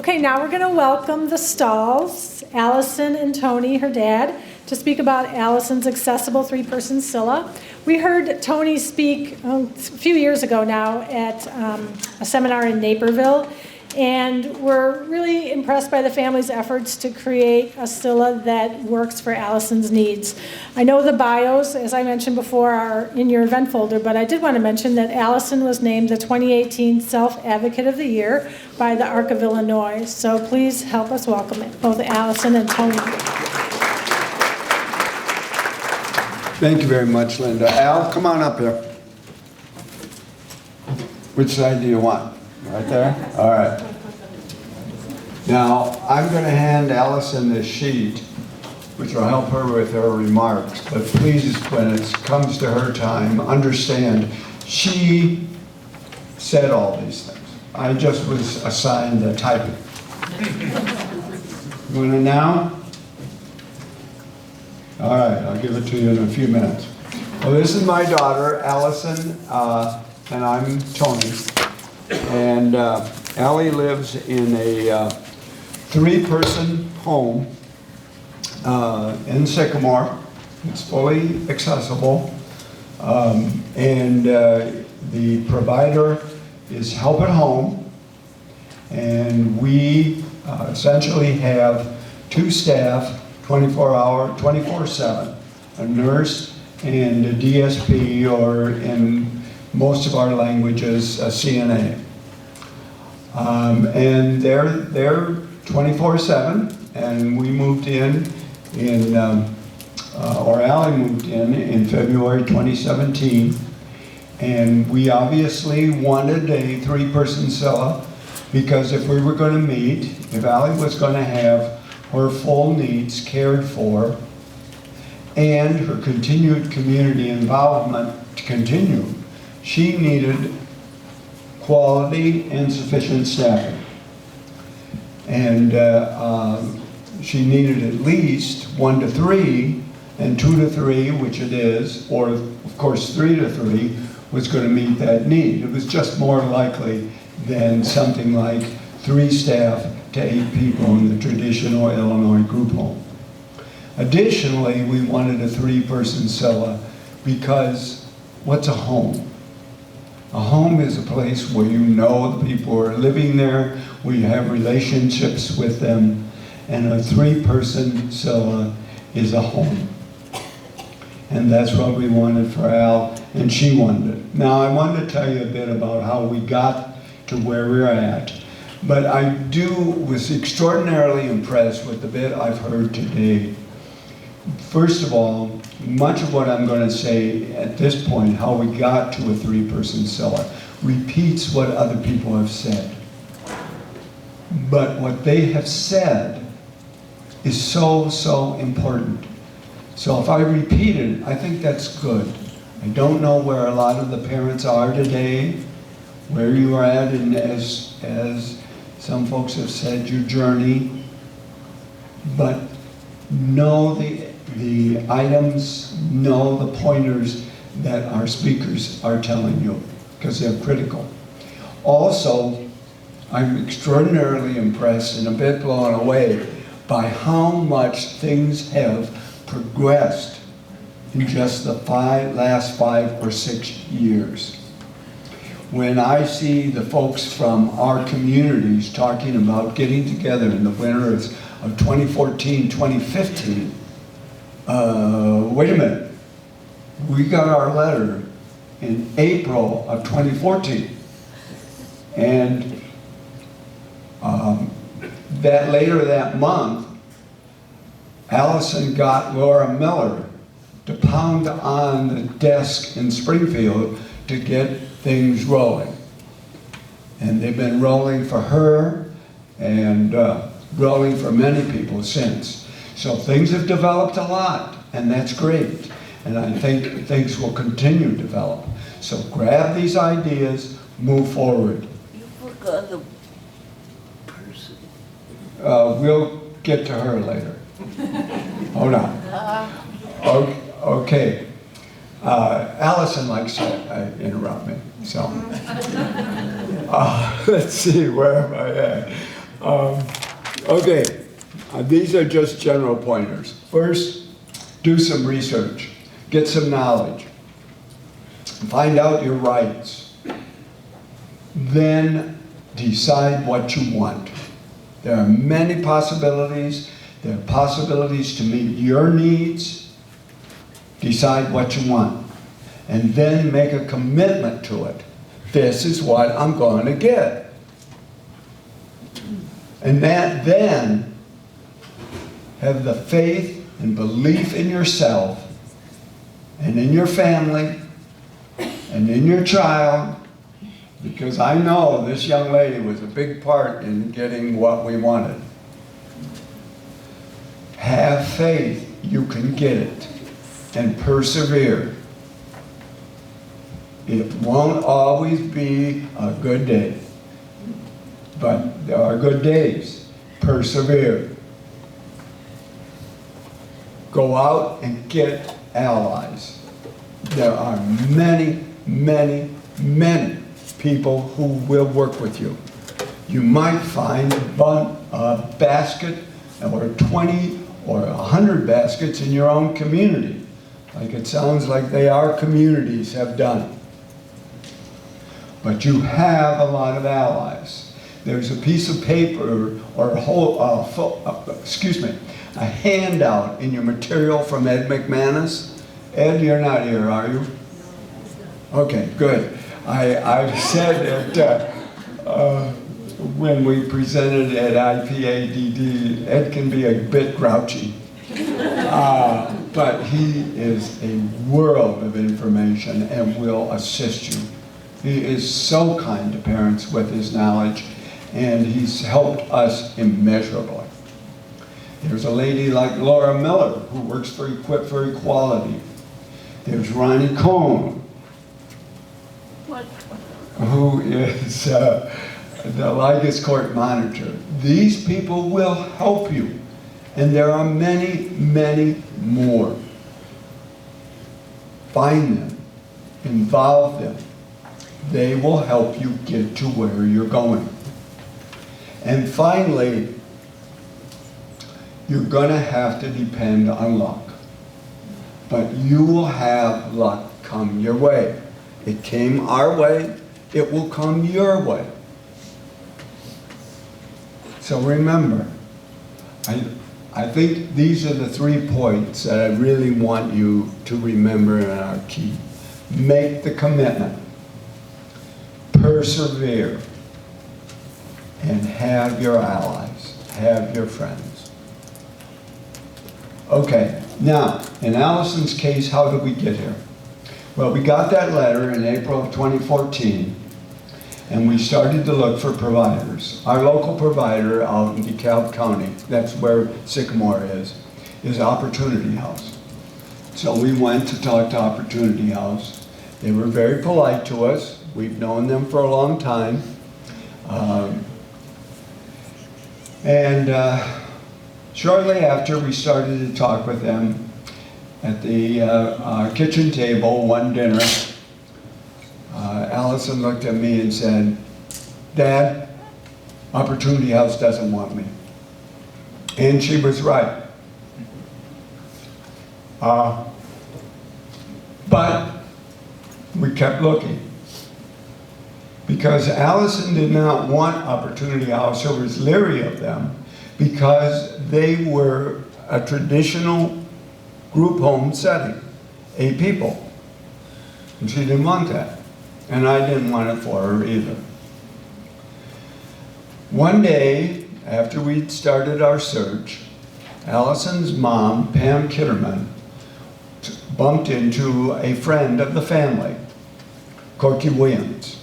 Okay, now we're going to welcome the Stahls, Allison and Tony, her dad, to speak about Allison's accessible three-person CILA. We heard Tony speak a few years ago now at a seminar in Naperville, and we're really impressed by the family's efforts to create a CILA that works for Allison's needs. I know the bios, as I mentioned before, are in your event folder, but I did want to mention that Allison was named the 2018 Self-Advocate of the Year by the Arc of Illinois. So please help us welcome both Allison and Tony. Thank you very much, Linda. Al, come on up here. Which side do you want? Right there? All right. Now, I'm going to hand Allison this sheet, which will help her with her remarks. But please, when it comes to her time, understand she said all these things. I just was assigned the typing. You want it now? All right, I'll give it to you in a few minutes. Well, this is my daughter, Allison, and I'm Tony. And Allie lives in a three-person home in Sycamore. It's fully accessible. And the provider is Help at Home. And we essentially have two staff, 24/7, a nurse and a DSP, or in most of our languages, a CNA. And they're 24/7, and we moved in, or Allie moved in February 2017, and we obviously wanted a three-person CILA because if we were going to meet, if Allie was going to have her full needs cared for, and her continued community involvement to continue, she needed quality and sufficient staffing. And she needed at least 1 to 3, and 2 to 3, which it is, or of course 3 to 3, was going to meet that need. It was just more likely than something like 3 staff to 8 people in the traditional Illinois group home. Additionally, we wanted a three-person CILA because what's a home? A home is a place where you know the people who are living there, where you have relationships with them, and a three-person CILA is a home. And that's what we wanted for Al, and she wanted it. Now, I wanted to tell you a bit about how we got to where we're at, but I was extraordinarily impressed with the bit I've heard today. First of all, much of what I'm going to say at this point, how we got to a three-person CILA, repeats what other people have said. But what they have said is so important. So if I repeat it, I think that's good. I don't know where a lot of the parents are today, where you are at, and as some folks have said, your journey. But know the items, know the pointers that our speakers are telling you, because they're critical. Also, I'm extraordinarily impressed and a bit blown away by how much things have progressed in just the last 5 or 6 years. When I see the folks from our communities talking about getting together in the winter of 2014, 2015, wait a minute, we got our letter in April of 2014. And that later that month, Allison got Laura Miller to pound on the desk in Springfield to get things rolling. And they've been rolling for her and rolling for many people since. So things have developed a lot, and that's great. And I think things will continue to develop. So grab these ideas, move forward. You forgot the person. We'll get to her later. Hold on. Okay. Allison likes to interrupt me, so. Let's see, where am I at? Okay, these are just general pointers. First, do some research, get some knowledge, find out your rights, then decide what you want. There are many possibilities. There are possibilities to meet your needs. Decide what you want, and then make a commitment to it. This is what I'm going to get. And then have the faith and belief in yourself and in your family and in your child, because I know this young lady was a big part in getting what we wanted. Have faith you can get it, and persevere. It won't always be a good day, but there are good days. Persevere. Go out and get allies. There are many, many, many people who will work with you. You might find a basket or 20 or 100 baskets in your own community, like it sounds like our communities have done. But you have a lot of allies. There's a piece of paper or a handout in your material from Ed McManus. Ed, you're not here, are you? Okay, good. I said that when we presented at IPADD, Ed can be a bit grouchy. But he is a world of information and will assist you. He is so kind to parents with his knowledge, and he's helped us immeasurably. There's a lady like Laura Miller, who works for Equip for Equality. There's Ronnie Cohn, who is the Ligas Court monitor. These people will help you, and there are many, many more. Find them, involve them. They will help you get to where you're going. And finally, you're going to have to depend on luck. But you will have luck come your way. It came our way, it will come your way. So remember, I think these are the 3 points that I really want you to remember and are key. Make the commitment. Persevere. And have your allies. Have your friends. Okay, now, in Allison's case, how did we get here? Well, we got that letter in April of 2014, and we started to look for providers. Our local provider out in DeKalb County, that's where Sycamore is Opportunity House. So we went to talk to Opportunity House. They were very polite to us. We've known them for a long time. Shortly after, we started to talk with them at the kitchen table one dinner. Allison looked at me and said, "Dad, Opportunity House doesn't want me." And she was right. But we kept looking. Because Allison did not want Opportunity House, or was leery of them, because they were a traditional group home setting, 8 people. And she didn't want that. And I didn't want it for her either. One day, after we'd started our search, Allison's mom, Pam Kitterman, bumped into a friend of the family, Corky Williams.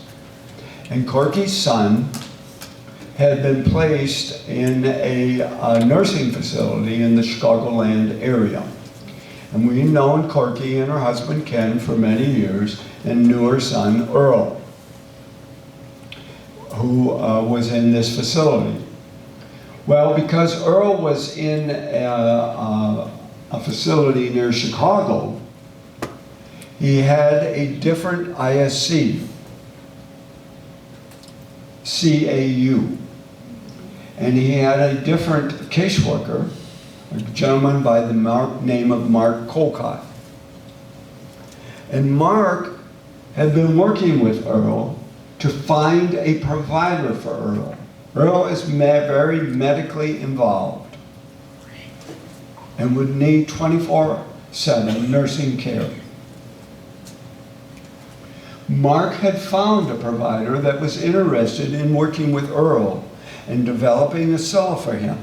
And Corky's son had been placed in a nursing facility in the Chicagoland area. And we'd known Corky and her husband Ken for many years, and knew her son Earl, who was in this facility. Well, because Earl was in a facility near Chicago, he had a different ISC, CAU. and he had a different caseworker, a gentleman by the name of Mark Colcott. And Mark had been working with Earl to find a provider for Earl. Earl is very medically involved and would need 24/7 nursing care. Mark had found a provider that was interested in working with Earl and developing a CILA for him.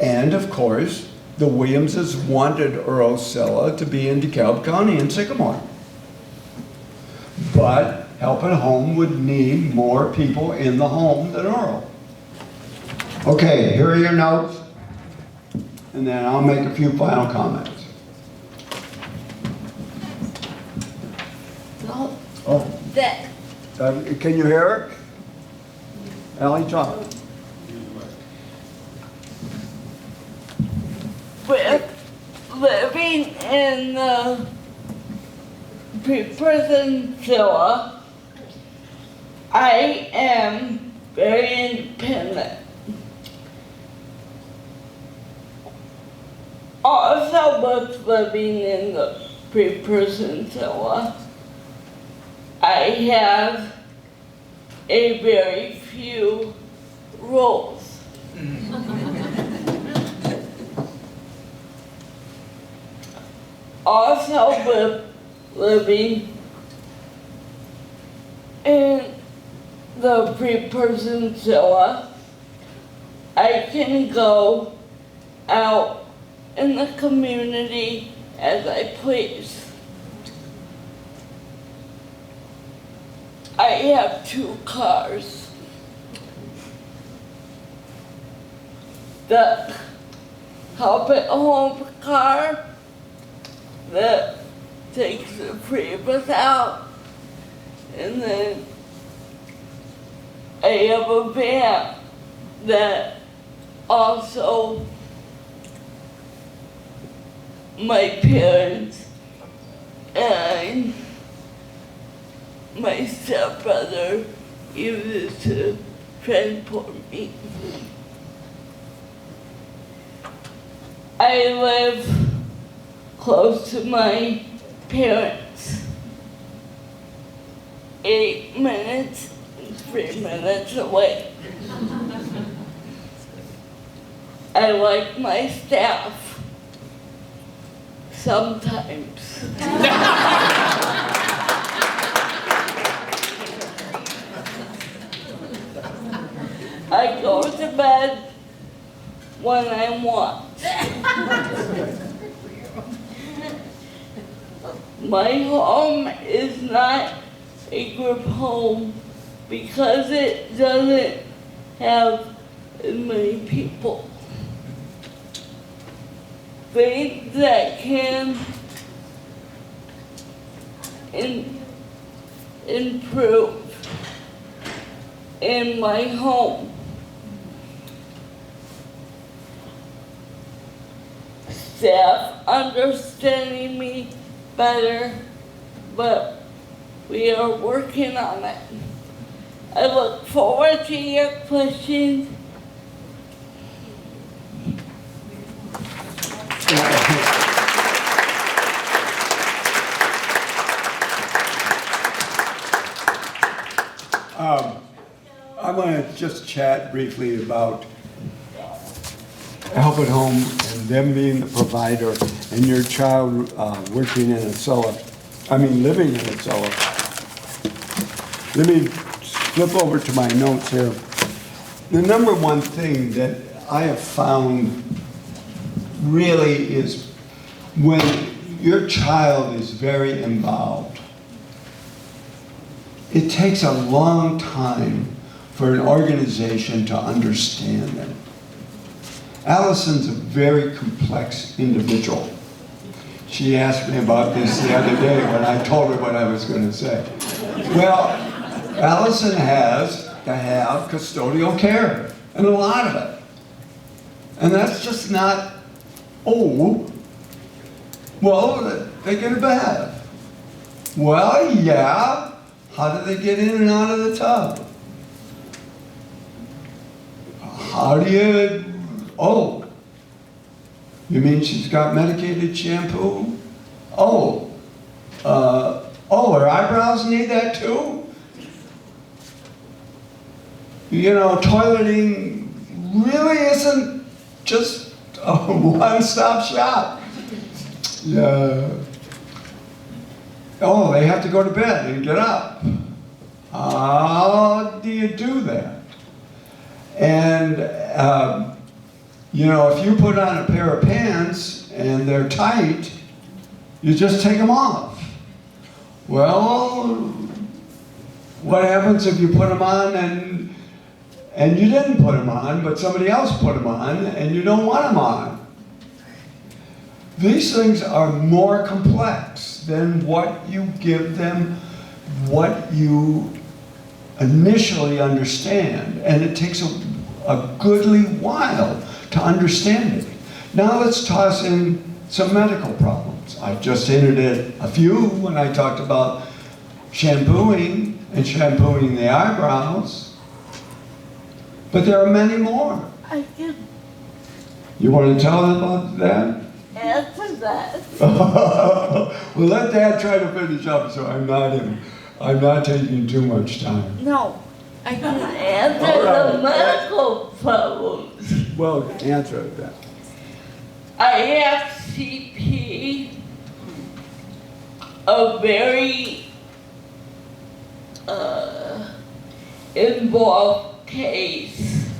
And of course, the Williamses wanted Earl's CILA to be in DeKalb County in Sycamore. But Help at Home would need more people in the home than Earl. Okay, here are your notes, and then I'll make a few final comments. Oh, That, can you hear it? Allie, talk. with living in the three-person CILA, I am very independent. Also, with living in the three-person CILA, I have a very few rules. Also, with living in the three-person CILA, I can go out in the community as I please. I have 2 cars. The Help at Home car that takes the three of us out, and then I have a van that also my parents and my stepbrother uses to transport me. I live close to my parents, 8 minutes and 3 minutes away. I like my staff sometimes. I go to bed when I want. My home is not a group home because it doesn't have as many people. Things that can improve in my home. Staff understanding me better, but we are working on it. I look forward to your questions. I want to just chat briefly about Help at Home and them being the provider and your child working in a CILA, living in a CILA. Let me flip over to my notes here. The number one thing that I have found really is when your child is very involved, it takes a long time for an organization to understand them. Allison's a very complex individual. She asked me about this the other day when I told her what I was going to say. Well, Allison has to have custodial care, and a lot of it. And that's just not, well, they get a bath. Well, yeah. How do they get in and out of the tub? how do you, oh, you mean she's got medicated shampoo? Oh, her eyebrows need that too? You know, toileting really isn't just a one-stop shop. Oh, they have to go to bed and get up. How do you do that? And, you know, if you put on a pair of pants and they're tight, you just take them off. Well, what happens if you put them on and you didn't put them on, but somebody else put them on and you don't want them on? These things are more complex than what you give them, what you initially understand, and it takes a goodly while to understand it. Now let's toss in some medical problems. I just hinted at a few when I talked about shampooing and shampooing the eyebrows, but there are many more. I can You want to tell them about that? answer that. Well, let Dad try to finish up, so I'm not taking too much time. No, I can answer All right. the medical problems. Well, answer that. I have CP, a very involved case,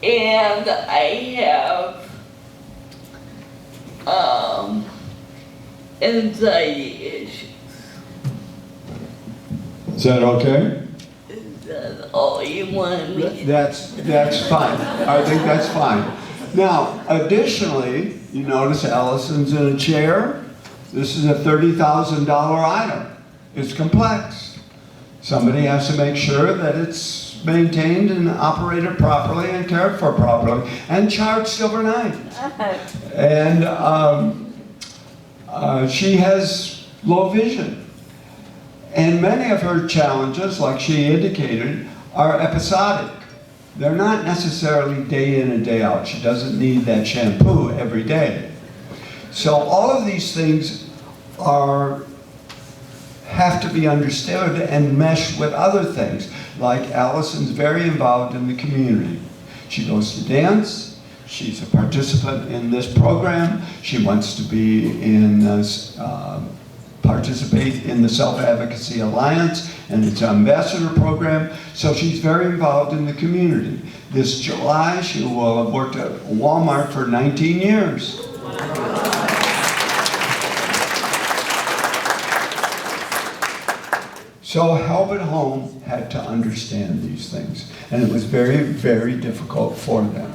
and I have anxiety issues. Is that okay? Is that all you want me to? That's fine. I think that's fine. Now, additionally, you notice Allison's in a chair. This is a $30,000 item. It's complex. Somebody has to make sure that it's maintained and operated properly and cared for properly and charged overnight. And she has low vision. And many of her challenges, like she indicated, are episodic. They're not necessarily day in and day out. She doesn't need that shampoo every day. So all of these things have to be understood and mesh with other things. Like Allison's very involved in the community. She goes to dance. She's a participant in this program. She wants to be in participate in the Self-Advocacy Alliance and its ambassador program. So she's very involved in the community. This July, she will have worked at Walmart for 19 years. So Help at Home had to understand these things, and it was very, very difficult for them.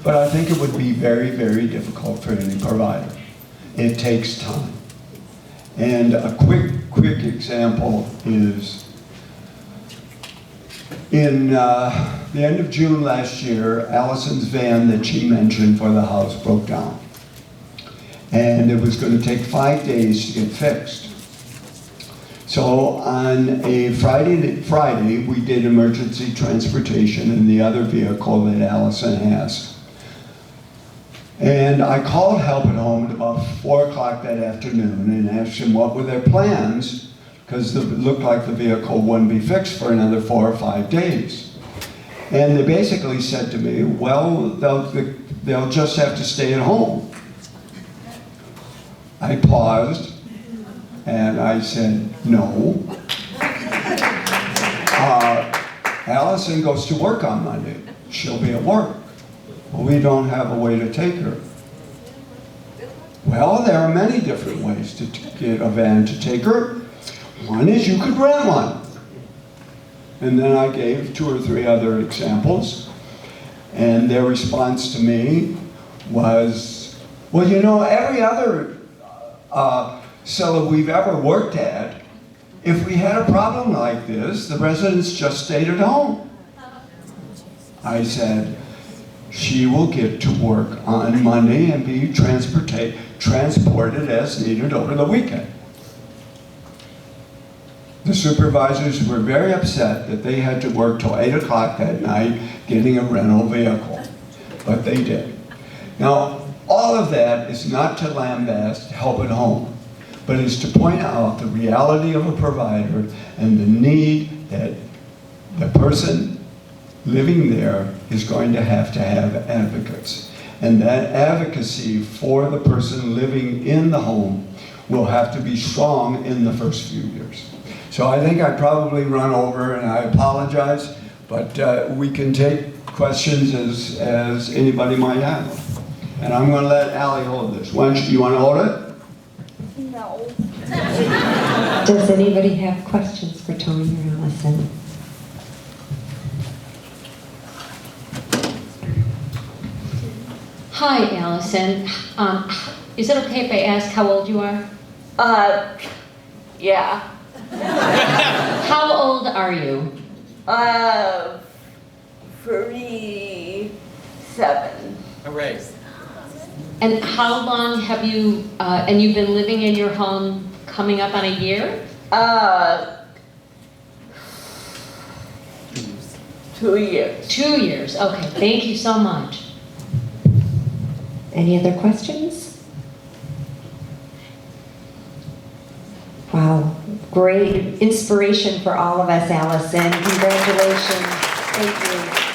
But I think it would be very, very difficult for any provider. It takes time. And a quick example is in the end of June last year, Allison's van that she mentioned for the house broke down. And it was going to take 5 days to get fixed. So on a Friday, we did emergency transportation in the other vehicle that Allison has. And I called Help at Home at about 4 o'clock that afternoon and asked them what were their plans, because it looked like the vehicle wouldn't be fixed for another 4 or 5 days. And they basically said to me, well, they'll just have to stay at home. I paused and I said, no. Allison goes to work on Monday. She'll be at work. We don't have a way to take her. Well, there are many different ways to get a van to take her. One is you could rent one. And then I gave 2 or 3 other examples. And their response to me was, well, you know, every other CILA we've ever worked at, if we had a problem like this, the residents just stayed at home. I said, she will get to work on Monday and be transported as needed over the weekend. The supervisors were very upset that they had to work till 8 o'clock that night getting a rental vehicle, but they did. Now, all of that is not to lambast Help at Home, but is to point out the reality of a provider and the need that the person living there is going to have advocates. And that advocacy for the person living in the home will have to be strong in the first few years. So I think I probably run over, and I apologize, but we can take questions as anybody might have. And I'm going to let Allie hold this. You want to hold it? No. Does anybody have questions for Tony or Allison? Hi, Allison. Is it okay if I ask how old you are? Yeah. How old are you? 37. Hooray. And how long have you, and you've been living in your home coming up on a year? 2 years. 2 years, okay, thank you so much. Any other questions? Wow, great inspiration for all of us, Allison. Congratulations. Thank you.